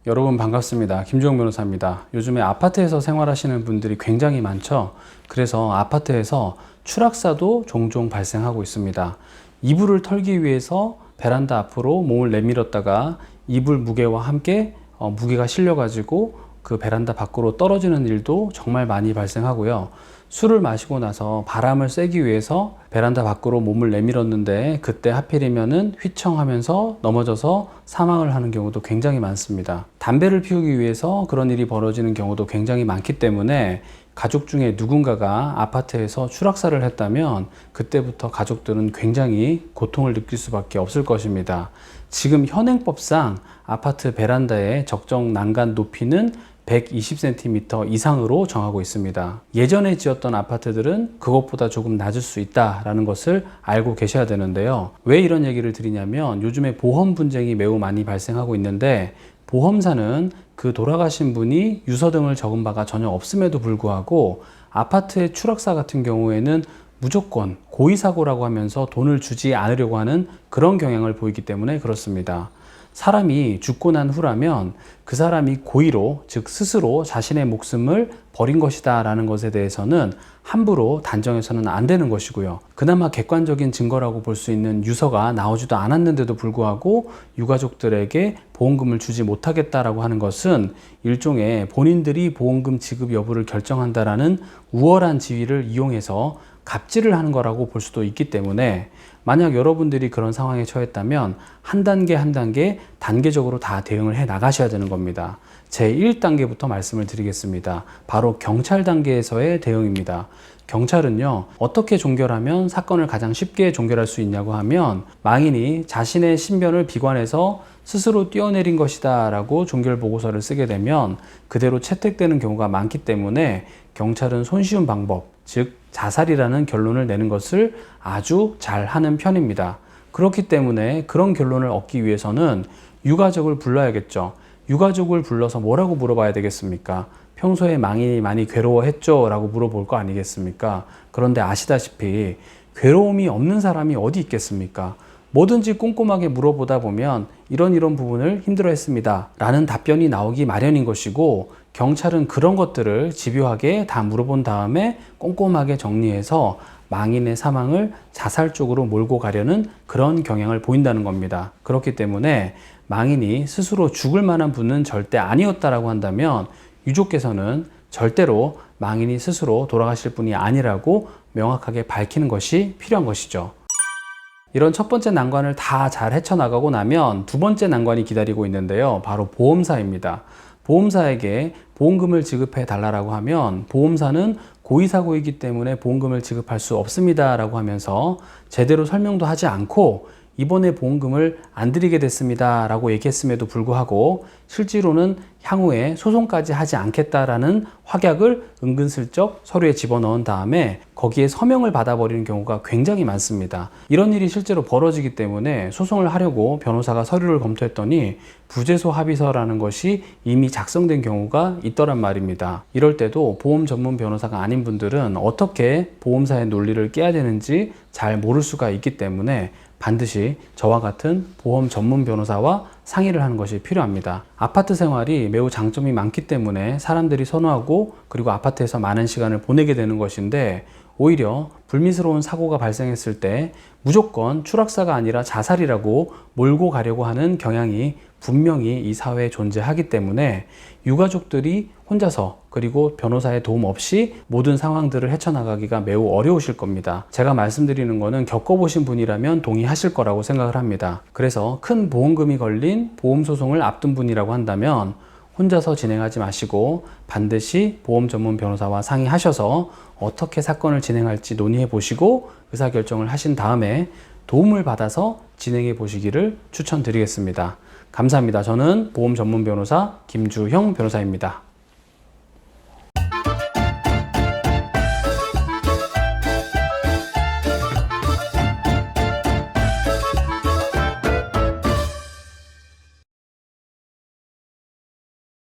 여러분 반갑습니다. 김주영 변호사입니다. 요즘에 아파트에서 생활하시는 분들이 굉장히 많죠. 그래서 아파트에서 추락사도 종종 발생하고 있습니다. 이불을 털기 위해서 베란다 앞으로 몸을 내밀었다가 이불 무게와 함께 무게가 실려가지고 그 베란다 밖으로 떨어지는 일도 정말 많이 발생하고요. 술을 마시고 나서 바람을 쐬기 위해서 베란다 밖으로 몸을 내밀었는데 그때 하필이면은 휘청하면서 넘어져서 사망을 하는 경우도 굉장히 많습니다. 담배를 피우기 위해서 그런 일이 벌어지는 경우도 굉장히 많기 때문에 가족 중에 누군가가 아파트에서 추락사를 했다면 그때부터 가족들은 굉장히 고통을 느낄 수밖에 없을 것입니다. 지금 현행법상 아파트 베란다의 적정 난간 높이는 120cm 이상으로 정하고 있습니다. 예전에 지었던 아파트들은 그것보다 조금 낮을 수 있다라는 것을 알고 계셔야 되는데요. 왜 이런 얘기를 드리냐면 요즘에 보험 분쟁이 매우 많이 발생하고 있는데 보험사는 그 돌아가신 분이 유서등을 적은 바가 전혀 없음에도 불구하고 아파트의 추락사 같은 경우에는 무조건 고의사고라고 하면서 돈을 주지 않으려고 하는 그런 경향을 보이기 때문에 그렇습니다. 사람이 죽고 난 후라면 그 사람이 고의로, 즉 스스로 자신의 목숨을 버린 것이다 라는 것에 대해서는 함부로 단정해서는 안 되는 것이고요. 그나마 객관적인 증거라고 볼 수 있는 유서가 나오지도 않았는데도 불구하고 유가족들에게 보험금을 주지 못하겠다라고 하는 것은 일종의 본인들이 보험금 지급 여부를 결정한다라는 우월한 지위를 이용해서 갑질을 하는 거라고 볼 수도 있기 때문에 만약 여러분들이 그런 상황에 처했다면 한 단계 한 단계 단계적으로 다 대응을 해 나가셔야 되는 겁니다. 제 1단계부터 말씀을 드리겠습니다. 바로 경찰 단계에서의 대응입니다. 경찰은요, 어떻게 종결하면 사건을 가장 쉽게 종결할 수 있냐고 하면 망인이 자신의 신변을 비관해서 스스로 뛰어내린 것이다 라고 종결 보고서를 쓰게 되면 그대로 채택되는 경우가 많기 때문에 경찰은 손쉬운 방법, 즉 자살이라는 결론을 내는 것을 아주 잘 하는 편입니다. 그렇기 때문에 그런 결론을 얻기 위해서는 유가족을 불러야겠죠. 유가족을 불러서 뭐라고 물어봐야 되겠습니까? 평소에 망인이 많이 괴로워했죠? 라고 물어볼 거 아니겠습니까? 그런데 아시다시피 괴로움이 없는 사람이 어디 있겠습니까? 뭐든지 꼼꼼하게 물어보다 보면 이런 부분을 힘들어했습니다 라는 답변이 나오기 마련인 것이고 경찰은 그런 것들을 집요하게 다 물어본 다음에 꼼꼼하게 정리해서 망인의 사망을 자살 쪽으로 몰고 가려는 그런 경향을 보인다는 겁니다. 그렇기 때문에 망인이 스스로 죽을 만한 분은 절대 아니었다라고 한다면 유족께서는 절대로 망인이 스스로 돌아가실 분이 아니라고 명확하게 밝히는 것이 필요한 것이죠. 이런 첫 번째 난관을 다 잘 헤쳐나가고 나면 두 번째 난관이 기다리고 있는데요. 바로 보험사입니다. 보험사에게 보험금을 지급해 달라고 하면 보험사는 고의사고이기 때문에 보험금을 지급할 수 없습니다 라고 하면서 제대로 설명도 하지 않고 이번에 보험금을 안 드리게 됐습니다 라고 얘기했음에도 불구하고 실제로는 향후에 소송까지 하지 않겠다라는 확약을 은근슬쩍 서류에 집어넣은 다음에 거기에 서명을 받아버리는 경우가 굉장히 많습니다. 이런 일이 실제로 벌어지기 때문에 소송을 하려고 변호사가 서류를 검토했더니 부재소 합의서라는 것이 이미 작성된 경우가 있더란 말입니다. 이럴 때도 보험 전문 변호사가 아닌 분들은 어떻게 보험사의 논리를 깨야 되는지 잘 모를 수가 있기 때문에 반드시 저와 같은 보험 전문 변호사와 상의를 하는 것이 필요합니다. 아파트 생활이 매우 장점이 많기 때문에 사람들이 선호하고 그리고 아파트에서 많은 시간을 보내게 되는 것인데 오히려 불미스러운 사고가 발생했을 때 무조건 추락사가 아니라 자살이라고 몰고 가려고 하는 경향이 분명히 이 사회에 존재하기 때문에 유가족들이 혼자서 그리고 변호사의 도움 없이 모든 상황들을 헤쳐나가기가 매우 어려우실 겁니다. 제가 말씀드리는 거는 겪어보신 분이라면 동의하실 거라고 생각을 합니다. 그래서 큰 보험금이 걸린 보험소송을 앞둔 분이라고 한다면 혼자서 진행하지 마시고 반드시 보험 전문 변호사와 상의하셔서 어떻게 사건을 진행할지 논의해 보시고 의사결정을 하신 다음에 도움을 받아서 진행해 보시기를 추천드리겠습니다. 감사합니다. 저는 보험 전문 변호사 김주형 변호사입니다.